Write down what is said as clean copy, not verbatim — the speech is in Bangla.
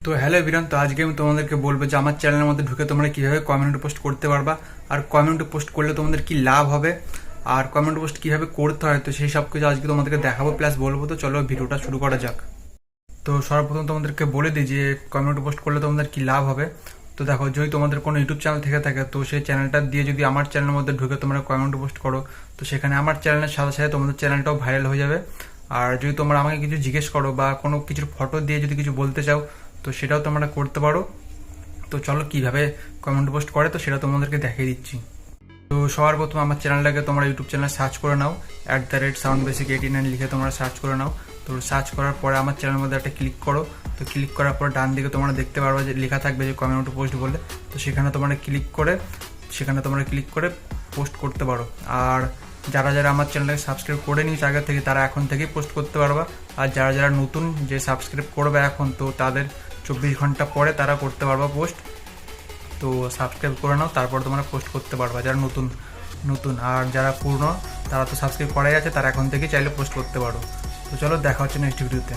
তো হ্যালো এভরিওয়ান, তো আজকে আমি তোমাদেরকে বলবো যে আমার চ্যানেলের মধ্যে ঢুকে তোমরা কিভাবে কমিউনিটি পোস্ট করতে পারবা, আর কমিউনিটি পোস্ট করলে তোমাদের কি লাভ হবে, আর কমিউনিটি পোস্ট কিভাবে করতে হয়, তো সেই সব কিছু আজকে তোমাদেরকে দেখাবো প্লাস বলবো। তো চলো ভিডিওটা শুরু করা যাক। তো সর্বপ্রথম তোমাদেরকে বলে দিই যে কমিউনিটি পোস্ট করলে তোমাদের কি লাভ হবে। তো দেখো, যদি তোমাদের কোনো ইউটিউব চ্যানেল থেকে থাকে, তো সেই চ্যানেলটা দিয়ে যদি আমার চ্যানেলের মধ্যে ঢুকে তোমরা কমিউনিটি পোস্ট করো, তো সেখানে আমার চ্যানেলের সাথে সাথে তোমাদের চ্যানেলটাও ভাইরাল হয়ে যাবে। আর যদি তোমরা আমাকে কিছু জিজ্ঞেস করো বা কোনো কিছুর ফটো দিয়ে যদি কিছু বলতে চাও, তো সেটাও তোমরা করতে পারো। তো চলো কিভাবে কমেন্ট পোস্ট করে, তো সেটা তোমাদেরকে দেখিয়ে দিচ্ছি। তো সবার প্রথম আমার চ্যানেলটাকে তোমরা ইউটিউব চ্যানেল সার্চ করে নাও, @soundbasic89 লিখে তোমরা সার্চ করে নাও। তো সার্চ করার পরে আমার চ্যানেলের মধ্যে একটা ক্লিক করো। তো ক্লিক করার পর ডান দিকে তোমরা দেখতে পারবে যে লেখা থাকবে যে কমিউনিটি পোস্ট বলে। তো সেখানে তোমরা ক্লিক করে পোস্ট করতে পারো। আর যারা যারা আমার চ্যানেলটাকে সাবস্ক্রাইব করে নিয়েছে আগে থেকে, তারা এখন থেকেই পোস্ট করতে পারবা। আর যারা যারা নতুন যে সাবস্ক্রাইব করবে এখন, তো তাদের 24 ঘন্টা পরে তারা করতে পারবা পোস্ট। তো সাবস্ক্রাইব করে নাও, তারপর তোমরা পোস্ট করতে পারবা যারা নতুন নতুন। আর যারা পুরনো তারা তো সাবস্ক্রাইব করাই আছে, তারা এখন থেকে চাইলে পোস্ট করতে পারো। তো চলো দেখা হচ্ছে নেক্সট ভিডিওতে।